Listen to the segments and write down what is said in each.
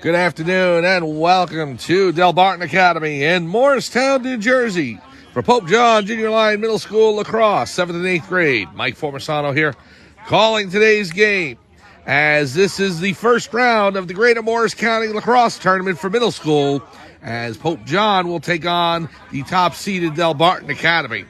Good afternoon and welcome to Delbarton Academy in Morristown, New Jersey for Pope John Junior Line Middle School Lacrosse, 7th and 8th grade. Mike Formisano here calling today's game as this is the first round of the Greater Morris County Lacrosse Tournament for middle school as Pope John will take on the top-seeded Delbarton Academy.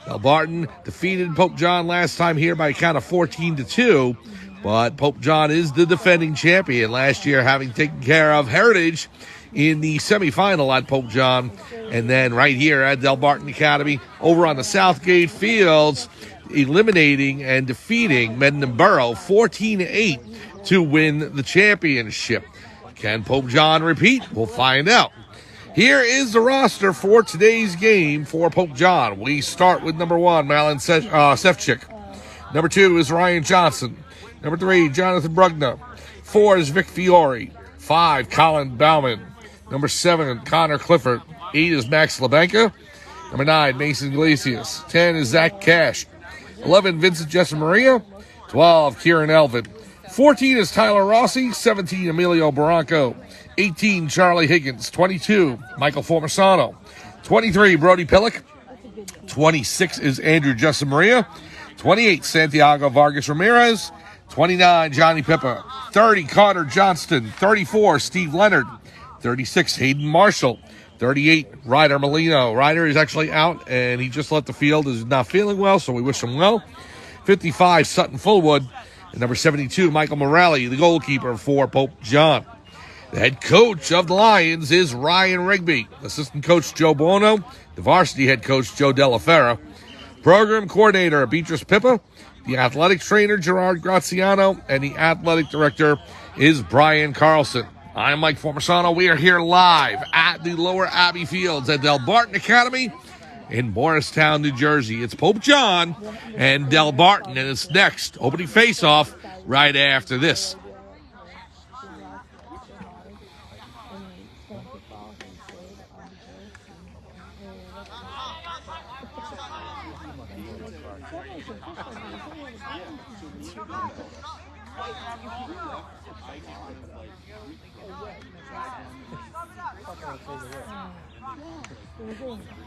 Delbarton defeated Pope John last time here by a count of 14-2. But Pope John is the defending champion last year, having taken care of Heritage in the semifinal at Pope John. And then right here at Delbarton Academy over on the Southgate Fields, eliminating and defeating Mendon-Borough 14-8 to win the championship. Can Pope John repeat? We'll find out. Here is the roster for today's game for Pope John. We start with number 1, Malin Sefcik. Number 2 is Ryan Johnson. Number 3, Jonathan Brugna. 4 is Vic Fiore. 5, Colin Bauman. Number 7, Connor Clifford. 8 is Max Labanca. Number 9, Mason Iglesias. 10 is Zach Cash. 11, Vincent Jessamaria. 12, Kieran Elvin. 14 is Tyler Rossi. 17, Emilio Barranco. 18, Charlie Higgins. 22, Michael Formisano. 23, Brody Pillock. 26 is Andrew Jessamaria. 28, Santiago Vargas Ramirez. 29, Johnny Pippa. 30, Carter Johnston. 34, Steve Leonard. 36, Hayden Marshall. 38, Ryder Molino. Ryder is actually out, and he just left the field. Is not feeling well, so we wish him well. 55, Sutton Fullwood. And number 72, Michael Morelli, the goalkeeper for Pope John. The head coach of the Lions is Ryan Rigby. Assistant coach Joe Buono. The varsity head coach Joe Dellafera. Program coordinator Beatrice Pippa. The athletic trainer, Gerard Graziano, and the athletic director is Brian Carlson. I'm Mike Formisano. We are here live at the Lower Abbey Fields at Delbarton Academy in Morristown, New Jersey. It's Pope John and Delbarton, and it's next opening face-off right after this.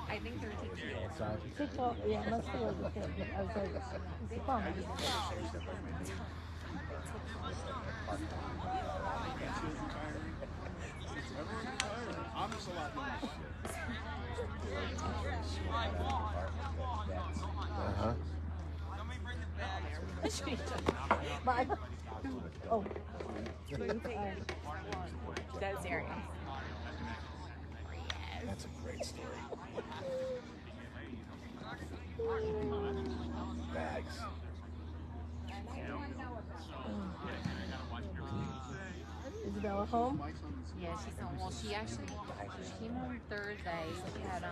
I think they're TikTok. Yeah, must be like I was like, it's fun. Oh. That's serious. That's a great story. Bags. Isabella home? Yeah, she's home. Well, she came on Thursday. She had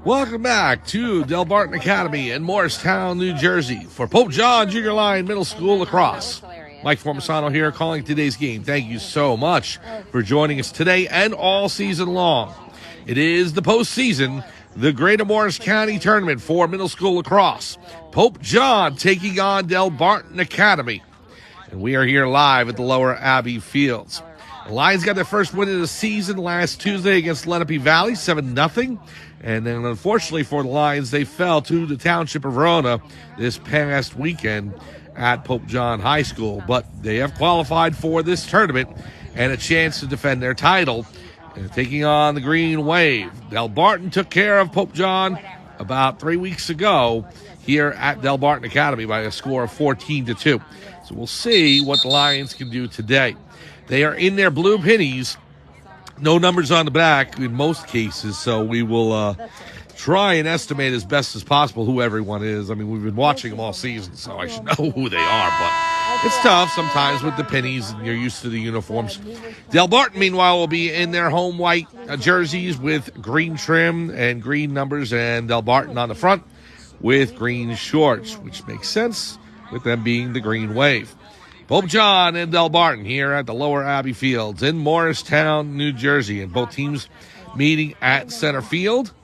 Welcome back to Delbarton Academy in Morristown, New Jersey for Pope John Junior Line Middle School Lacrosse. Mike Formisano here calling today's game. Thank you so much for joining us today and all season long. It is the postseason, the Greater Morris County Tournament for middle school lacrosse. Pope John taking on Delbarton Academy. And we are here live at the Lower Abbey Fields. The Lions got their first win of the season last Tuesday against Lenape Valley, 7-0. And then, unfortunately for the Lions, they fell to the Township of Verona this past weekend at Pope John High School. But they have qualified for this tournament and a chance to defend their title. Taking on the Green Wave. Delbarton took care of Pope John about 3 weeks ago here at Delbarton Academy by a score of 14-2. So we'll see what the Lions can do today. They are in their blue pennies. No numbers on the back in most cases, so we will try and estimate as best as possible who everyone is. I mean, we've been watching them all season, so I should know who they are, but it's tough sometimes with the pennies, and you're used to the uniforms. Delbarton, meanwhile, will be in their home white jerseys with green trim and green numbers, and Delbarton on the front with green shorts, which makes sense with them being the Green Wave. Pope John and Delbarton here at the Lower Abbey Fields in Morristown, New Jersey, and both teams meeting at center field.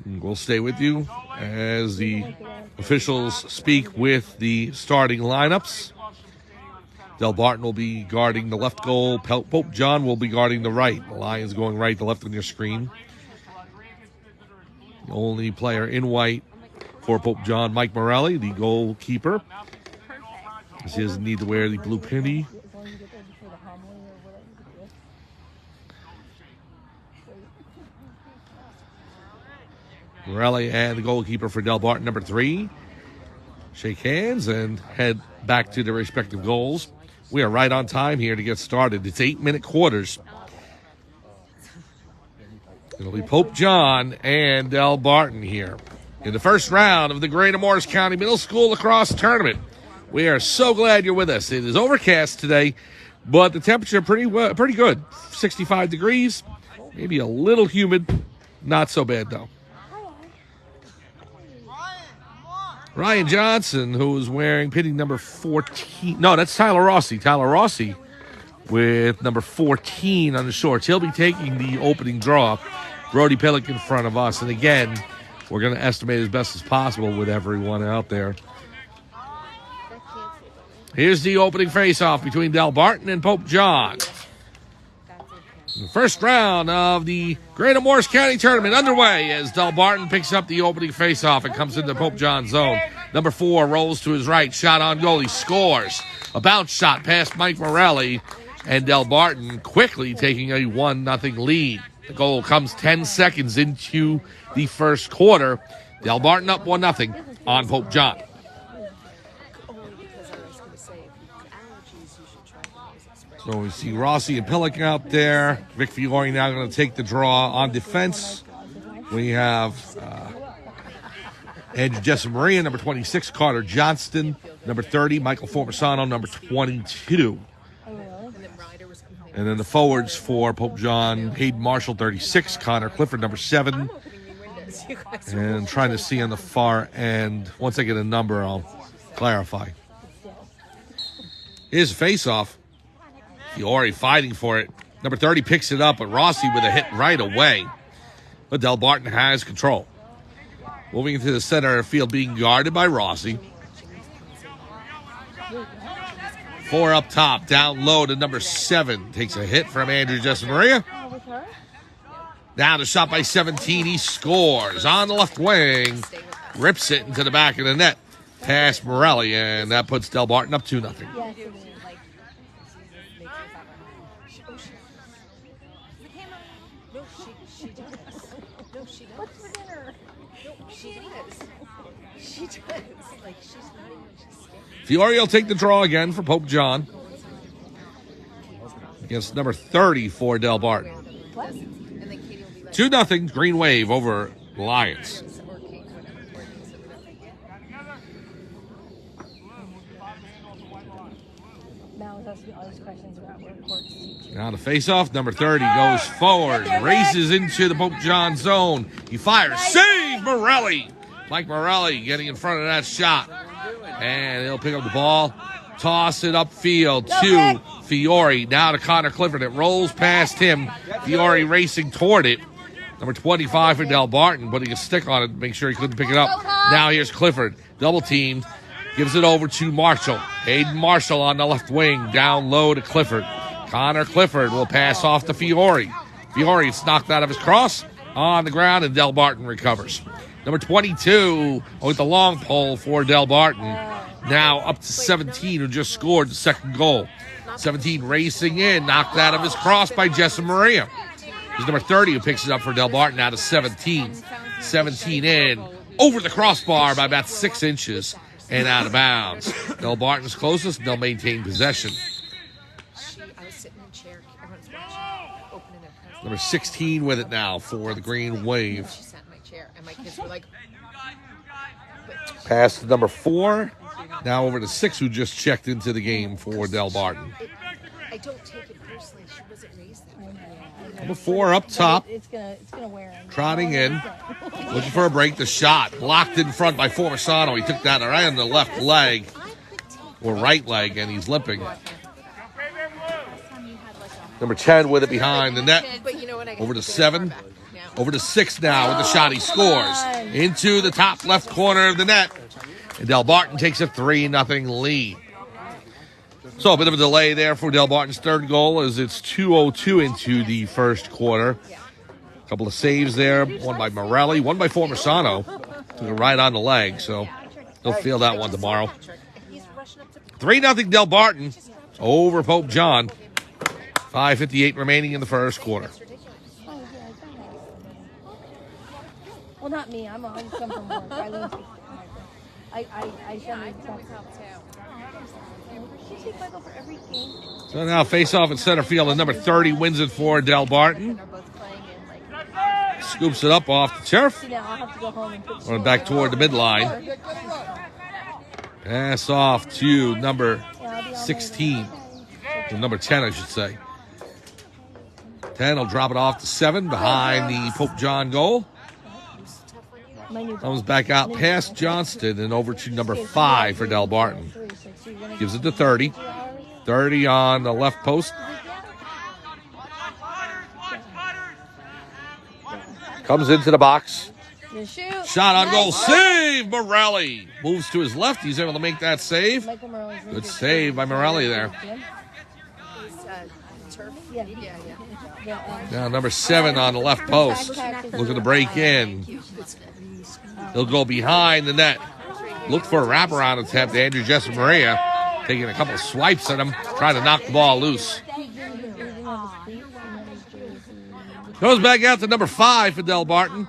We'll stay with you as the officials speak with the starting lineups. Delbarton will be guarding the left goal. Pope John will be guarding the right. The Lions going right, the left on your screen. The only player in white for Pope John, Mike Morelli, the goalkeeper. He doesn't need to wear the blue penny. Morelli and the goalkeeper for Delbarton, number 3. Shake hands and head back to their respective goals. We are right on time here to get started. It's 8-minute quarters. It'll be Pope John and Delbarton here in the first round of the Greater Morris County Middle School Lacrosse Tournament. We are so glad you're with us. It is overcast today, but the temperature pretty good. 65 degrees, maybe a little humid. Not so bad, though. Ryan Johnson, who is wearing pinning number 14. No, that's Tyler Rossi. Tyler Rossi with number 14 on the shorts. He'll be taking the opening draw. Brody Pillock in front of us. And again, we're going to estimate as best as possible with everyone out there. Here's the opening face-off between Delbarton and Pope John. The first round of the Greater Morris County Tournament underway as Delbarton picks up the opening face-off and comes into Pope John's zone. Number 4 rolls to his right, shot on goal, he scores. A bounce shot past Mike Morelli, and Delbarton quickly taking a 1-0 lead. The goal comes 10 seconds into the first quarter. Delbarton up 1-0 on Pope John. So we see Rossi and Pillock out there. Vic Fiore now going to take the draw on defense. We have Andrew Jessamaria, number 26, Carter Johnston, number 30, Michael Formisano, number 22. And then the forwards for Pope John, Hayden Marshall, 36, Connor Clifford, number 7. And trying to see on the far end. Once I get a number, I'll clarify. Here's a face-off. Fiore fighting for it. Number 30 picks it up, but Rossi with a hit right away. But Delbarton has control. Moving into the center of the field, being guarded by Rossi. 4 up top, down low to number 7. Takes a hit from Andrew Jessamaria. Now the shot by 17, he scores on the left wing. Rips it into the back of the net. Past Morelli, and that puts Delbarton up 2-0. Fiore will take the draw again for Pope John against number 30 for Delbarton. 2-0 Green Wave over Lions. Now the face-off, number 30 goes forward, races into the Pope John zone. He fires, save Morelli. Mike Morelli getting in front of that shot. And he'll pick up the ball, toss it upfield to Fiore. Now to Connor Clifford. It rolls past him. Fiore racing toward it. Number 25 for Delbarton, putting a stick on it to make sure he couldn't pick it up. Now here's Clifford, double teamed. Gives it over to Marshall. Hayden Marshall on the left wing, down low to Clifford. Connor Clifford will pass off to Fiore. Fiore is knocked out of his cross on the ground, and Delbarton recovers. Number 22 with the long pole for Delbarton. Now up to 17, who just scored the second goal. 17 racing in, knocked out of his cross by Jessamaria. He's number 30 who picks it up for Delbarton, now to 17. 17 in, over the crossbar by about 6 inches and out of bounds. Delbarton's closest, and they'll maintain possession. Number 16 with it now for the Green Wave. Pass to number 4. Now over to 6, who just checked into the game for Delbarton. I don't take it personally. She wasn't raised that way. Number 4 up top. It's gonna wear him. Trotting in. Looking for a break. The shot blocked in front by Formisano. He took that right on the left leg. Or right leg, and he's limping. Number 10 with it behind the net. Over to 7. Over to 6 now with the shot. He scores into the top left corner of the net. And Delbarton takes a 3-0 lead. So a bit of a delay there for Delbarton's third goal as it's 2:02 into the first quarter. A couple of saves there, one by Morelli, one by Formisano. Took it right on the leg, so he'll feel that one tomorrow. 3-0 Delbarton over Pope John. 5:58 remaining in the first quarter. Well, not me. I just come from work. I leave. I send it to So now face off in center field, and number 30 wins it for Delbarton. Scoops it up off the turf. See, now I'll have to go home and put Running back toward the midline. Pass off to number 16. To number 10, I should say. 10 will drop it off to 7 behind the Pope John goal. Comes back out past Johnston and over to number 5 for Delbarton. Gives it to 30. 30 on the left post. Comes into the box. Shot on goal. Save, Morelli. Moves to his left. He's able to make that save. Good save by Morelli there. Now number 7 on the left post. Looking to break in. He'll go behind the net. Look for a wraparound attempt. Andrew Maria taking a couple of swipes at him, trying to knock the ball loose. Goes back out to number 5 for Delbarton.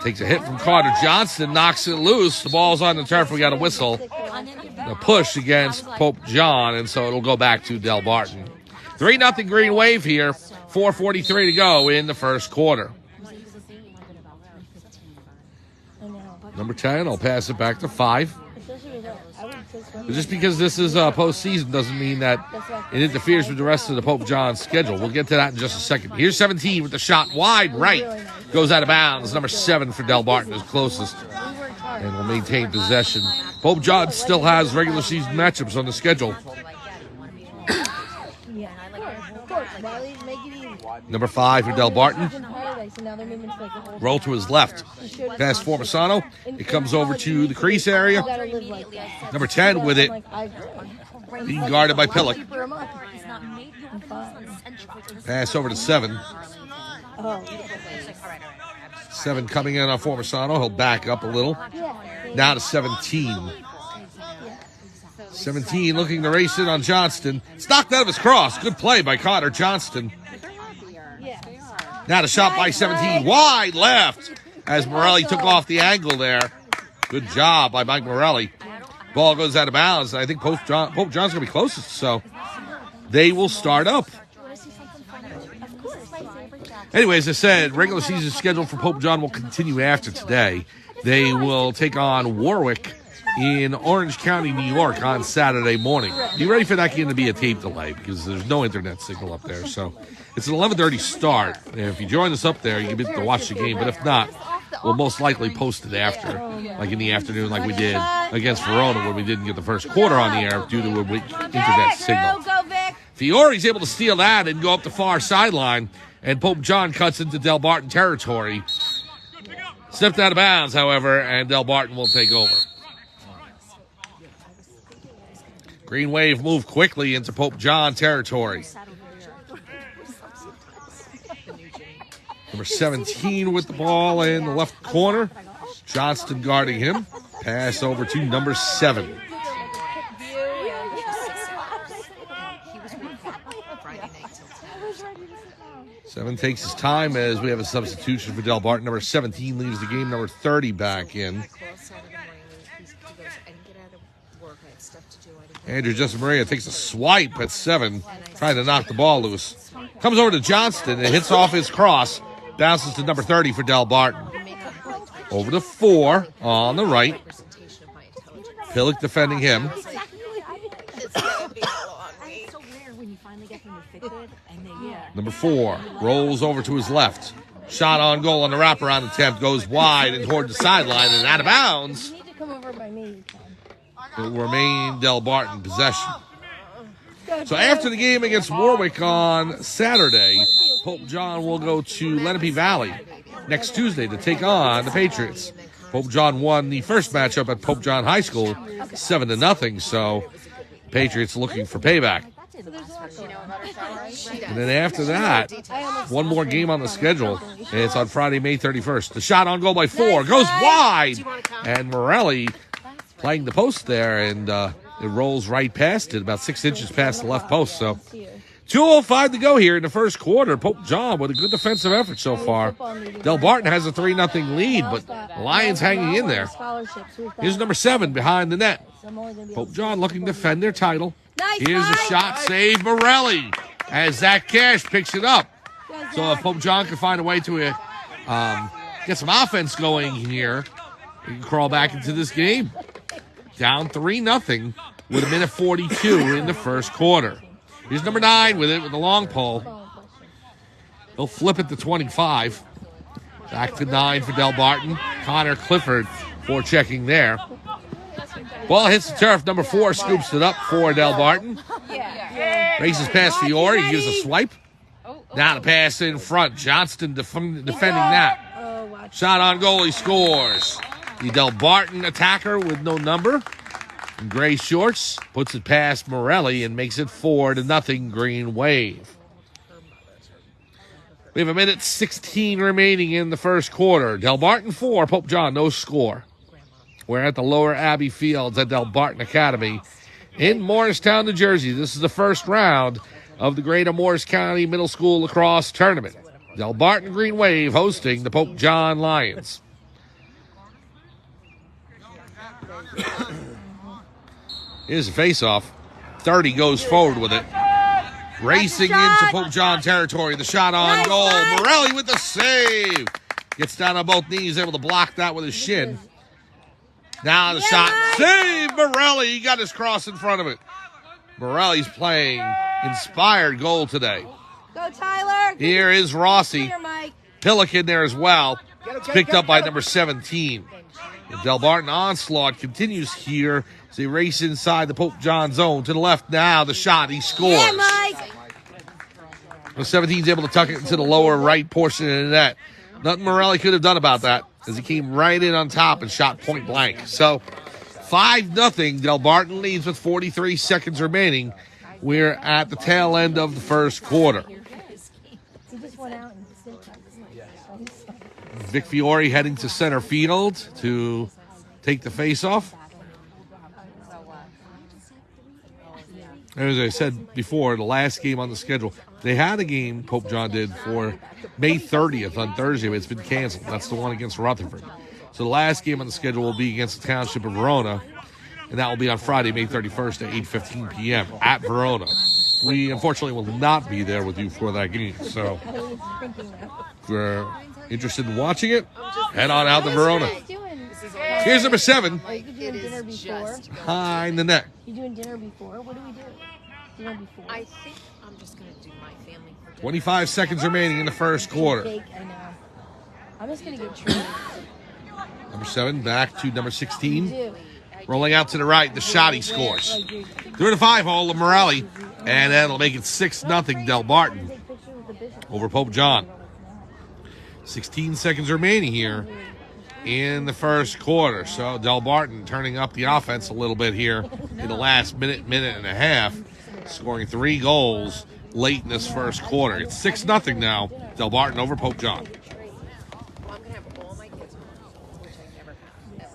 Takes a hit from Carter Johnson, knocks it loose. The ball's on the turf. We got a whistle. A push against Pope John, and so it'll go back to Delbarton. 3-0 Green Wave here. 4:43 to go in the first quarter. Number 10 will pass it back to 5. But just because this is postseason doesn't mean that it interferes with the rest of the Pope John schedule. We'll get to that in just a second. Here's 17 with the shot wide right. Goes out of bounds. Number 7 for Delbarton is closest. And will maintain possession. Pope John still has regular season matchups on the schedule. Number 5 for Delbarton. Roll to his left. Pass Formisano. It comes over to the crease area. Number 10 with it. Being guarded by Pillock. Pass over to 7. 7 coming in on Formisano. He'll back up a little. Now to 17. 17 looking to race it on Johnston. It's knocked out of his cross. Good play by Carter Johnston. Now the shot by 17. Wide left as Morelli took off the angle there. Good job by Mike Morelli. Ball goes out of bounds. I think Pope John's going to be closest, so they will start up. Anyway, as I said, regular season schedule for Pope John will continue after today. They will take on Warwick in Orange County, New York on Saturday morning. Be ready for that game to be a tape delay because there's no internet signal up there. So it's an 11:30 start. And if you join us up there, you can get to watch the game. But if not, we'll most likely post it after, like in the afternoon like we did against Verona when we didn't get the first quarter on the air due to a weak internet signal. Fiore's able to steal that and go up the far sideline, and Pope John cuts into Delbarton territory. Stepped out of bounds, however, and Delbarton will take over. Green Wave moved quickly into Pope John territory. Number 17 with the ball in the left corner. Johnston guarding him. Pass over to number 7. Seven takes his time as we have a substitution for Delbarton. Number 17 leaves the game. Number 30 back in. Andrew Maria takes a swipe at 7, trying to knock the ball loose. Comes over to Johnston and hits off his cross. Bounces to number 30 for Delbarton. Over to 4 on the right. Pillock defending him. Number 4 rolls over to his left. Shot on goal on the wraparound attempt. Goes wide and toward the sideline and out of bounds. It will remain Delbarton possession. So after the game against Warwick on Saturday, Pope John will go to Lenape Valley next Tuesday to take on the Patriots. Pope John won the first matchup at Pope John High School 7-0, so Patriots looking for payback. And then after that, one more game on the schedule. It's on Friday, May 31st. The shot on goal by 4 goes wide. And Morelli playing the post there, and it rolls right past it, about 6 inches past the left post. So 2:05 to go here in the first quarter. Pope John with a good defensive effort so far. Delbarton has a 3-0 lead, but the Lions hanging in there. Here's number 7 behind the net. Pope John looking to defend their title. Here's a shot, save Morelli as Zach Cash picks it up. So if Pope John can find a way to get some offense going here, he can crawl back into this game. Down 3-0 with 1:42 in the first quarter. Here's number 9 with it with the long pole. He'll flip it to 25. Back to 9 for Delbarton. Connor Clifford for checking there. Ball hits the turf. Number 4 scoops it up for Delbarton. Races past Fiore. He gives a swipe. Now the pass in front. Johnston defending that. Shot on goal. He scores. The Delbarton attacker with no number in gray shorts puts it past Morelli and makes it 4-0 Green Wave. We have 1:16 remaining in the first quarter. Delbarton 4, Pope John no score. We're at the Lower Abbey Fields at Delbarton Academy in Morristown, New Jersey. This is the first round of the Greater Morris County Middle School Lacrosse Tournament. Delbarton Green Wave hosting the Pope John Lions. Here's a face-off. 30 goes forward with it. Racing into Pope John territory. The shot on goal. Morelli with the save. Gets down on both knees, able to block that with his shin. Now the shot. Save Morelli. He got his cross in front of it. Morelli's playing inspired goal today. Go, Tyler. Here is Rossi. Here, Mike. Pillock in there as well. It's picked up by number 17. The Delbarton onslaught continues here as they race inside the Pope John zone. To the left now, the shot. He scores. Yeah, Mike. The 17's able to tuck it into the lower right portion of the net. Nothing Morelli could have done about that as he came right in on top and shot point blank. So 5-0. Delbarton leads with 43 seconds remaining. We're at the tail end of the first quarter. He just went out and Vic Fiore heading to center field to take the face-off. As I said before, the last game on the schedule, they had a game, Pope John did, for May 30th on Thursday, but it's been canceled. That's the one against Rutherford. So the last game on the schedule will be against the Township of Verona, and that will be on Friday, May 31st at 8:15 p.m. at Verona. We, unfortunately, will not be there with you for that game. So if you're interested in watching it, head on out to Verona. Here's number 7. Are you doing dinner before? Behind the net. You doing dinner before? What do we do? Dinner before? I think I'm just going to do my family for dinner. 25 seconds remaining in the first quarter. Cake, I know. I'm just going to get treated. Number 7 back to number 16. Do. Rolling out to the right, the shot he scores. Through the 5-hole of Morelli, and that'll make it 6-0 Delbarton over Pope John. 16 seconds remaining here in the first quarter. So Delbarton turning up the offense a little bit here in the last minute and a half, scoring 3 goals late in this first quarter. It's 6-0 now, Delbarton over Pope John. Well, I'm going to have all my kids home, which I never have, ever.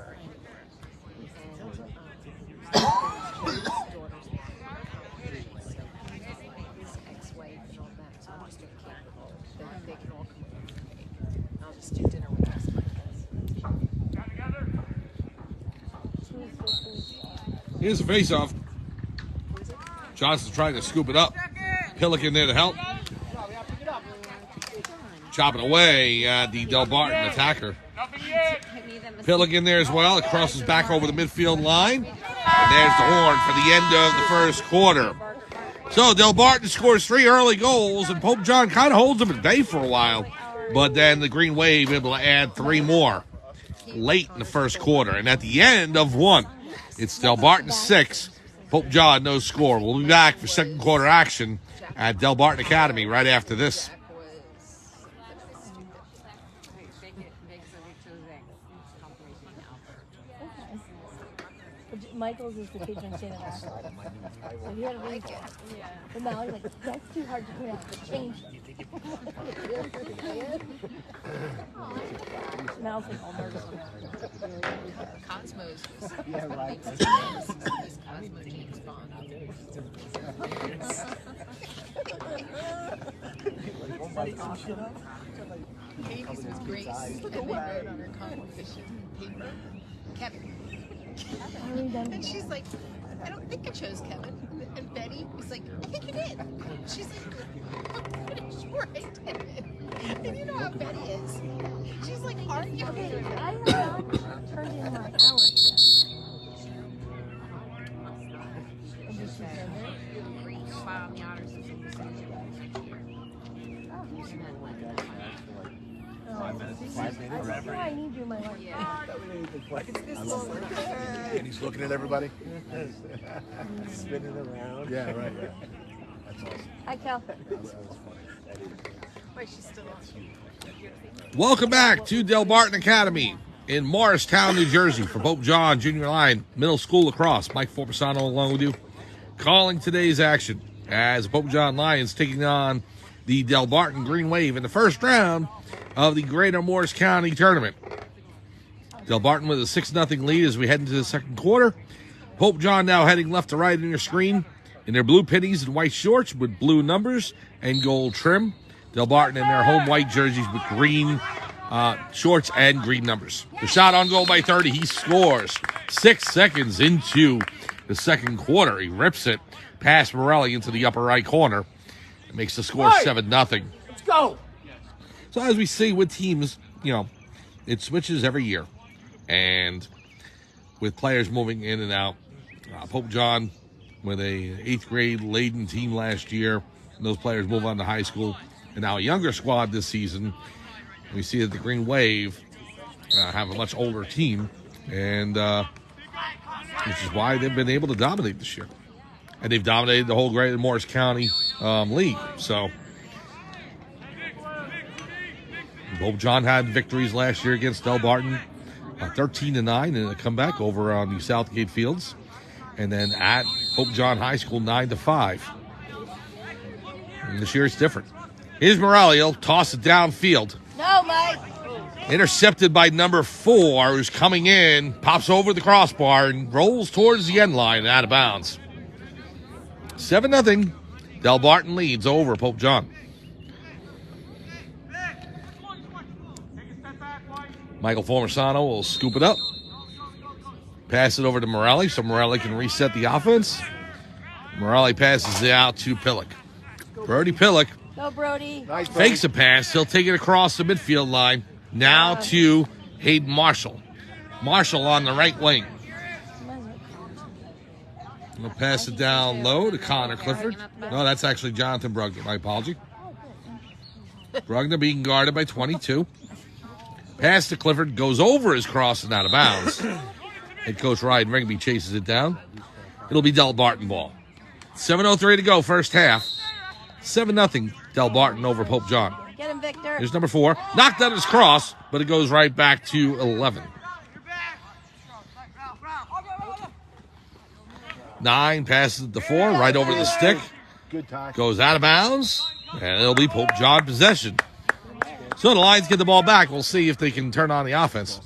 His ex-wife and all that, so I'm just going to keep it all. They can all come over to me. I'll just do dinner with us, my kids. Here's the face-off. Johnson's trying to scoop it up. Pillock in there to help. Chopping away the Delbarton attacker. Pillock in there as well. It crosses back over the midfield line. And there's the horn for the end of the first quarter. So Delbarton scores 3 early goals, and Pope John kind of holds them at bay for a while. But then the Green Wave able to add 3 more late in the first quarter. And at the end of 1, it's Delbarton 6, Pope John no score. We'll be back for second quarter action at Delbarton Academy right after this. Michael's is the patron saint of asphalt. So he had a ring for it. But now he's like, that's too hard to pronounce. Change it. Now it's like all nervous. Cosmos was Cosmo James Bond. Katie's was Grace, and they wrote on her composition paper, Kevin. And she's like, I don't think I chose Kevin. And Betty was like, I think you did. She's like, I'm pretty sure I did. And you know how Betty is. She's like arguing. I have not turned in my hours yet. And just she's in there. Wow, the honors is in the same That's why I need you in my life. And he's looking at everybody. Spinning around. Yeah, right. Yeah. That's awesome. Hi, Cal. That was funny. Wait, she's still on. Welcome back to Delbarton Academy in Morristown, New Jersey for Pope John Junior Line Middle School Lacrosse. Mike Formasano along with you, calling today's action as Pope John Lions taking on the Delbarton Green Wave in the first round of the Greater Morris County Tournament. Delbarton with a 6-0 lead as we head into the second quarter. Pope John now heading left to right on your screen in their blue pennies and white shorts with blue numbers and gold trim. Delbarton in their home white jerseys with green shorts and green numbers. The shot on goal by 30. He scores 6 seconds into the second quarter. He rips it past Morelli into the upper right corner. It makes the score 7-0. Let's go. So as we see with teams, it switches every year. And with players moving in and out, Pope John with a 8th grade laden team last year, and those players move on to high school. And now a younger squad this season. We see that the Green Wave have a much older team, and which is why they've been able to dominate this year. And they've dominated the whole Greater Morris County league. So Pope John had victories last year against Delbarton, 13-9 in a comeback over on the Southgate Fields. And then at Pope John High School, 9-5. And this year it's different. Here's Morelli. He'll toss it downfield. No, Mike. Intercepted by number 4, who's coming in, pops over the crossbar, and rolls towards the end line and out of bounds. 7-0. Delbarton leads over Pope John. Michael Formasano will scoop it up. Pass it over to Morelli so Morelli can reset the offense. Morelli passes it out to Pillock. Brody Pillock. Go, Brody. Nice, Fakes a pass. He'll take it across the midfield line. Now to Hayden Marshall. Marshall on the right wing. He'll pass it down low to Connor Clifford. No, that's actually Jonathan Brugner. My apology. Brugner being guarded by 22. Pass to Clifford. Goes over his cross and out of bounds. Head coach Ryan Rigby chases it down. It'll be Delbarton ball. 7:03 to go, first half. 7-0 Delbarton over Pope John. Get him, Victor. Here's number 4. Knocked out his cross, but it goes right back to 11. 9 passes to 4, right over the stick. Good time. Goes out of bounds, and it'll be Pope John possession. So the Lions get the ball back. We'll see if they can turn on the offense.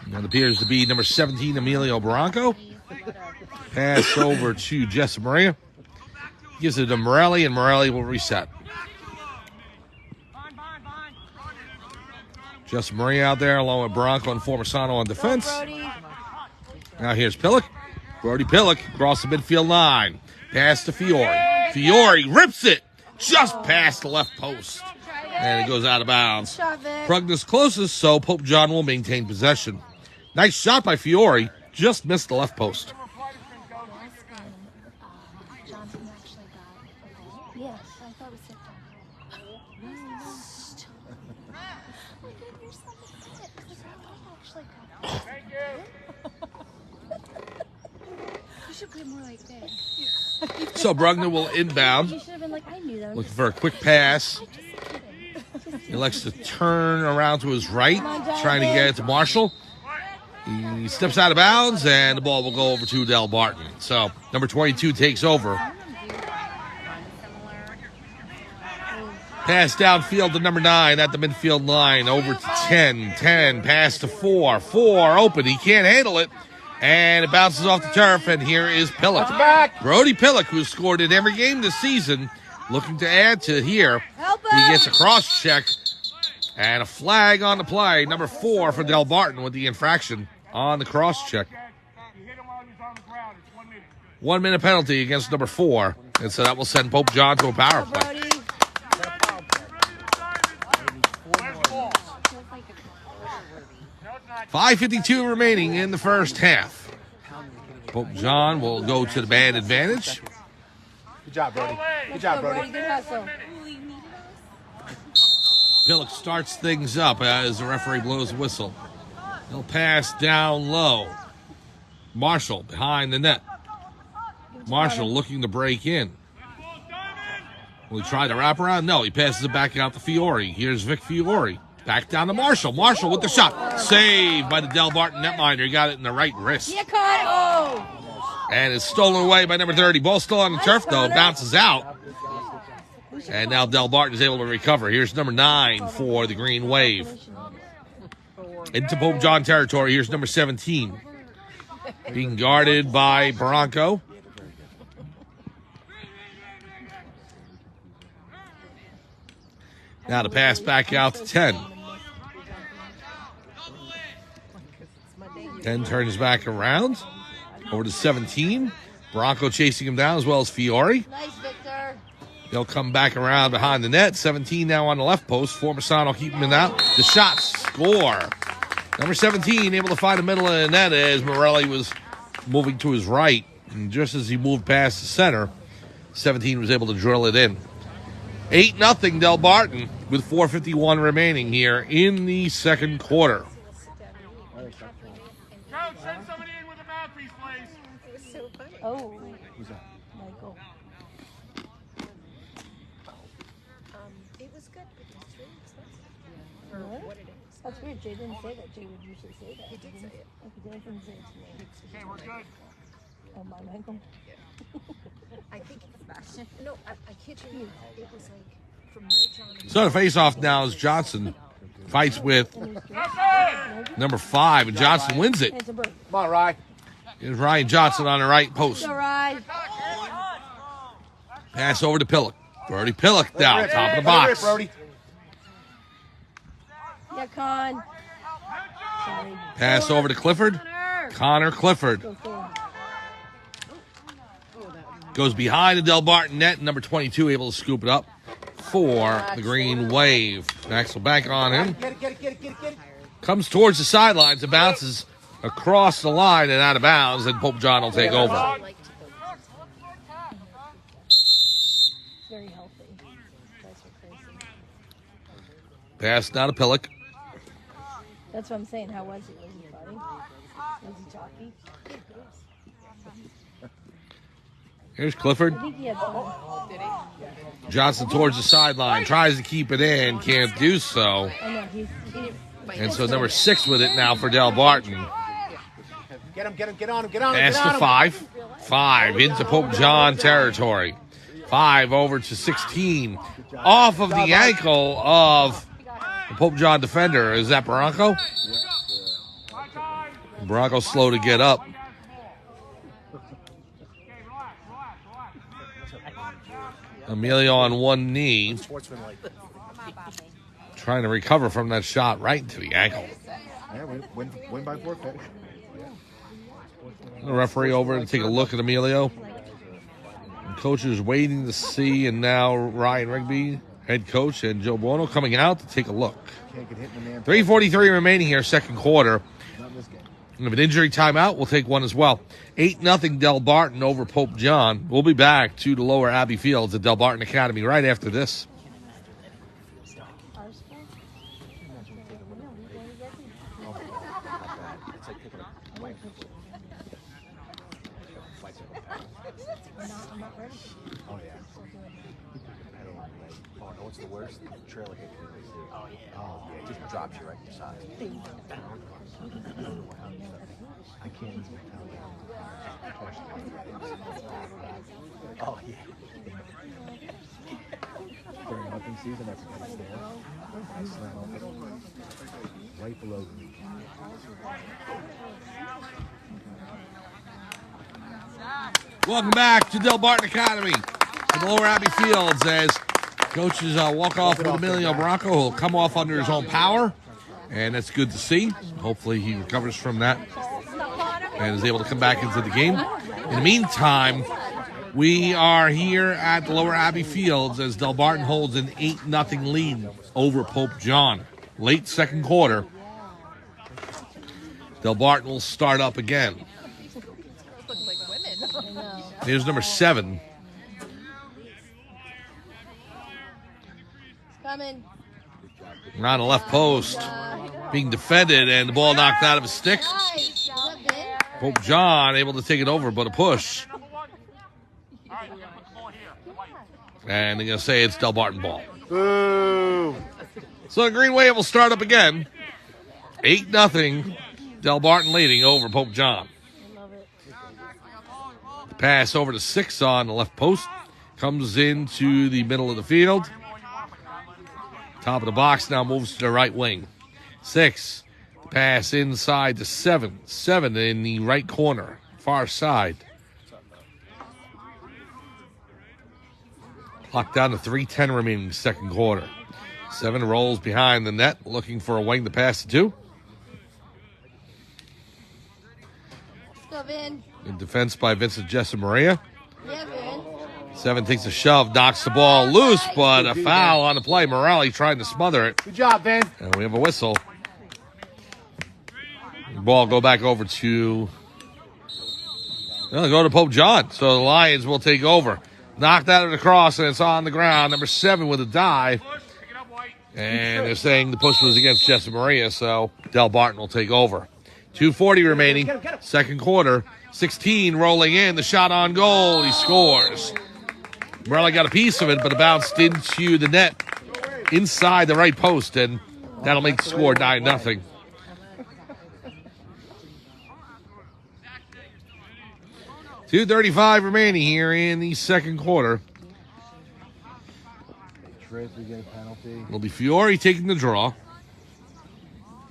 And it appears to be number 17, Emilio Barranco. Pass over to Jessa Maria. Gives it to Morelli, and Morelli will reset. Jessa Maria out there along with Barranco and Formasano on defense. Now here's Pillock. Brody Pillock across the midfield line. Pass to Fiore. Fiore rips it just past the left post. And it goes out of bounds. Brugner's closest, so Pope John will maintain possession. Nice shot by Fiore. Just missed the left post. Yes, I thought it was sit You should play more like this. So Brugner will inbound. You should have been like, I knew that. Looking for a quick pass. He elects to turn around to his right, trying to get it to Marshall. He steps out of bounds, and the ball will go over to Delbarton. So, number 22 takes over. Pass downfield to number 9 at the midfield line. Over to 10. 10, pass to 4. 4, open. He can't handle it. And it bounces off the turf, and here is Pillock. Brody Pillock, who's scored in every game this season, looking to add to here. He gets a cross check and a flag on the play. Number 4 for Delbarton with the infraction on the cross check. 1 minute penalty against number 4. And so that will send Pope John to a power play. 5:52 remaining in the first half. Pope John will go to the man advantage. Good job, Brody. Good job, Brody. Good hustle. Pillock starts things up as the referee blows a whistle. He'll pass down low. Marshall behind the net. Marshall looking to break in. Will he try to wrap around? No, he passes it back out to Fiore. Here's Vic Fiore. Back down to Marshall. Marshall with the shot. Saved by the Delbarton netminder. He got it in the right wrist. And it's stolen away by number 30. Ball still on the turf, though. Bounces out. And now Delbarton is able to recover. Here's number 9 for the Green Wave. Into Pope John territory. Here's number 17. Being guarded by Bronco. Now the pass back out to 10. 10 turns back around. Over to 17. Bronco chasing him down as well as Fiore. Nice, Victor. They'll come back around behind the net. 17 now on the left post. Formasano keeping him out. The shot, score. Number 17 able to find the middle of the net as Morelli was moving to his right. And just as he moved past the center, 17 was able to drill it in. 8-0 Delbarton with 4:51 remaining here in the second quarter. Coach, send somebody in with a mouthpiece, please. It was so funny. Oh, Michael. It was good, but it's really expensive for what it is. That's weird. Jay didn't say that. Jay would usually say that. He did say it. He didn't say it to me. Okay, we're good. Oh, my Michael. I think it's fashion. No, I kid you. It was like from John. So the face-off now is Johnson fights with number 5, and Johnson wins it. It's a bird. Come on, Rye. Here's Ryan Johnson on the right post. All right. Pass over to Pillock. Brody Pillock down, top of the box. Brody. Yeah, Con. Sorry. Pass over to Clifford. Connor Clifford Go forward. goes behind the Delbarton net. Number 22 able to scoop it up for the Green Wave. Maxwell back on him. Get it. Comes towards the sidelines and bounces across the line and out of bounds, and Pope John will take over. Very healthy. Guys are crazy. Pass now to Pillock. That's what I'm saying. How was he? Was he funny? Was he talky? Here's Clifford. I think he had fun. Johnson towards the sideline. Tries to keep it in. Can't do so. I know. And so number 6 with it now for Delbarton. Get him, get on him. Pass to 5. 5 into Pope John territory. 5 over to 16. Off of the ankle of the Pope John defender. Is that Bronco? Bronco slow to get up. Emilio on one knee. Trying to recover from that shot right into the ankle. Yeah, win by forfeit. The referee over to take a look at Emilio. The coach is waiting to see, and now Ryan Rigby, head coach, and Joe Buono coming out to take a look. Can't get hit in the man. 3:43 remaining here, second quarter. Not in this game. And if an injury timeout, we'll take one as well. 8-0 Delbarton over Pope John. We'll be back to the lower Abbey Fields at Delbarton Academy right after this. Oh, yeah. Oh, no, what's the worst? Trailer hit. Oh, yeah. Oh, yeah. It just drops you right in your side. I can't even tell you. Oh, yeah. During hunting season, everybody's there. I slam open right below the knee. Welcome back to Delbarton Academy in Lower Abbey Fields as coaches walk off with Emilio Bronco, who'll come off under his own power, and that's good to see. Hopefully he recovers from that and is able to come back into the game. In the meantime, we are here at the Lower Abbey Fields as Delbarton holds an 8-0 lead over Pope John. Late second quarter. Delbarton will start up again. Look like women. Here's number 7. Coming. On the left post, being defended, and the ball knocked out of his stick. Nice. Up in. Pope John able to take it over, but a push. And they're going to say it's Delbarton ball. Boo! So the Green Wave will start up again. 8-0. Delbarton leading over Pope John. The pass over to 6 on the left post. Comes into the middle of the field. Top of the box now moves to the right wing. 6. Pass inside to 7. 7 in the right corner, far side. Clock down to 3:10 remaining second quarter. 7 rolls behind the net, looking for a wing to pass to 2. Up in. In defense by Vincent Jessimaria. Yeah, Vin. 7 takes a shove, knocks the ball loose, but a foul on the play. Morelli trying to smother it. Good job, Ben. And we have a whistle. The ball go back over to... Well, go to Pope John. So the Lions will take over. Knocked out of the cross, and it's on the ground. Number 7 with a dive. And they're saying the push was against Jessimaria, so Delbarton will take over. 2:40 remaining, second quarter. 16 rolling in, the shot on goal. He scores. Morelli got a piece of it, but it bounced into the net inside the right post, and that'll make the score 9-0. .235 remaining here in the second quarter. Trip, we get a penalty. It'll be Fiore taking the draw.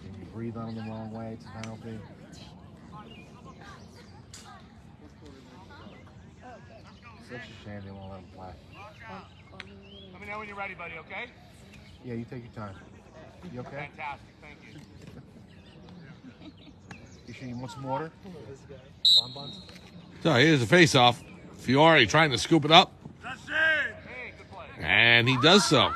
If you breathe on them the wrong way, it's a penalty. Such a shame they won't let him play. Let me know when you're ready, buddy, okay? Yeah, you take your time. You okay? Fantastic, thank you. You sure you want some water? Bonbons? So here's the face-off. Fiore trying to scoop it up. That's it! Hey, good play. And he does so.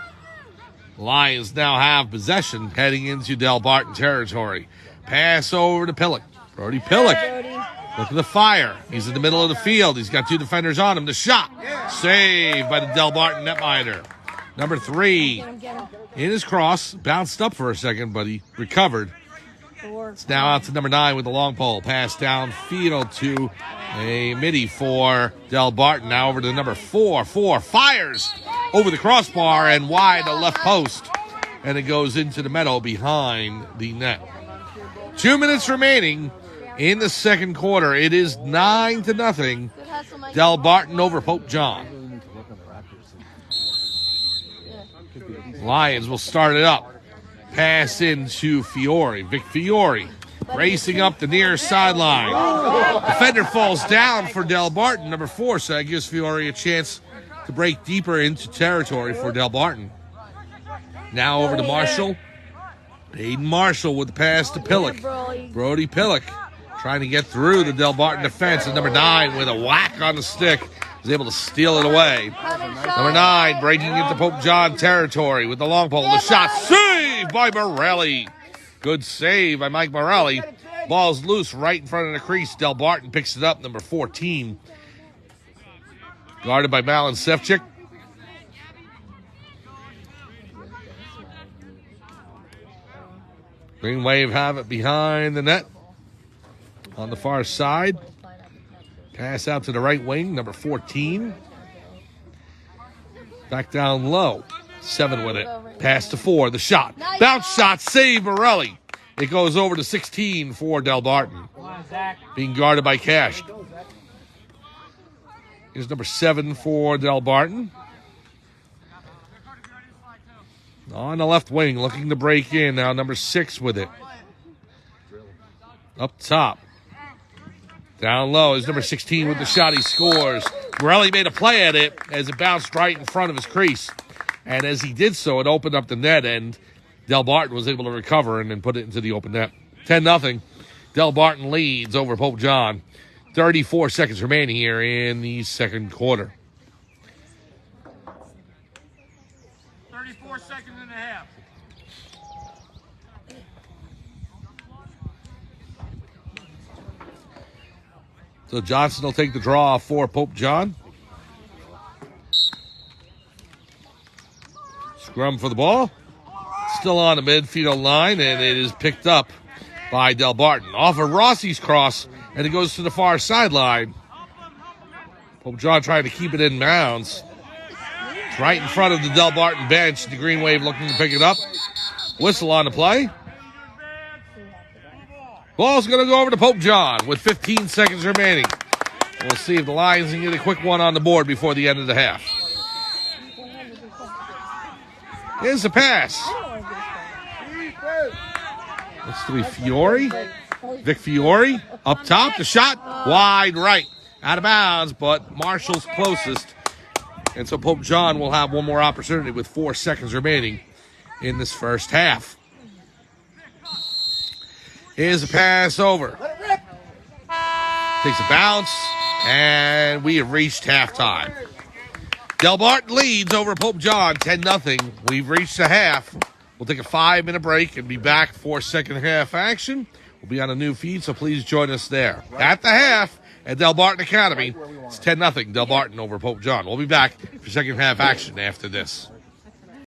Lions now have possession heading into Delbarton territory. Pass over to Pillock. Brody Pillock. Look at the fire. He's in the middle of the field. He's got 2 defenders on him. The shot. Saved by the Delbarton netminder. Number 3 Get him. in his cross. Bounced up for a second, but he recovered. 4. It's now out to number 9 with the long pole. Pass downfield to a midi for Delbarton. Now over to number 4. 4 fires over the crossbar and wide the left post. And it goes into the meadow behind the net. 2 minutes remaining in the second quarter. It is 9-0. Good hustle, Mike. Delbarton over Pope John. Really need to work on the Raptors. Lions will start it up. Pass into Fiore. Vic Fiore racing up the near sideline. Defender falls down for Delbarton, number 4, so that gives Fiore a chance to break deeper into territory for Delbarton. Now over to Marshall. Hayden Marshall with the pass to Pillock. Brody Pillock trying to get through the Delbarton defense. And number 9 with a whack on the stick is able to steal it away. Number 9 breaking into Pope John territory with the long pole. The shot saved by Morelli. Good save by Mike Morelli. Ball's loose right in front of the crease. Delbarton picks it up, number 14. Guarded by Malin Sefcik. Green Wave have it behind the net on the far side. Pass out to the right wing, number 14. Back down low. 7 with it. Pass to 4. The shot. Bounce shot. Save Morelli. It goes over to 16 for Delbarton. Being guarded by Cash. Here's number 7 for Delbarton. On the left wing, looking to break in. Now number 6 with it. Up top. Down low is number 16 with the shot. He scores. Morelli made a play at it as it bounced right in front of his crease. And as he did so, it opened up the net, and Delbarton was able to recover and then put it into the open net. 10-0. Delbarton leads over Pope John. 34 seconds remaining here in the second quarter. 34 seconds and a half. So Johnson will take the draw for Pope John. Scrum for the ball. Still on the midfield line, and it is picked up by Delbarton. Off of Rossi's cross, and it goes to the far sideline. Pope John trying to keep it in bounds. It's right in front of the Delbarton bench. The Green Wave looking to pick it up. Whistle on the play. Ball's going to go over to Pope John with 15 seconds remaining. We'll see if the Lions can get a quick one on the board before the end of the half. Here's the pass. Let's do Fiore. Vic Fiore up top. The shot wide right. Out of bounds, but Marshall's closest. And so Pope John will have one more opportunity with 4 seconds remaining in this first half. Here's a pass over. Takes a bounce, and we have reached halftime. Delbarton leads over Pope John 10-0. We've reached the half. We'll take a 5-minute break and be back for second half action. We'll be on a new feed, so please join us there. At the half at Delbarton Academy, it's 10-0 Delbarton over Pope John. We'll be back for second half action after this.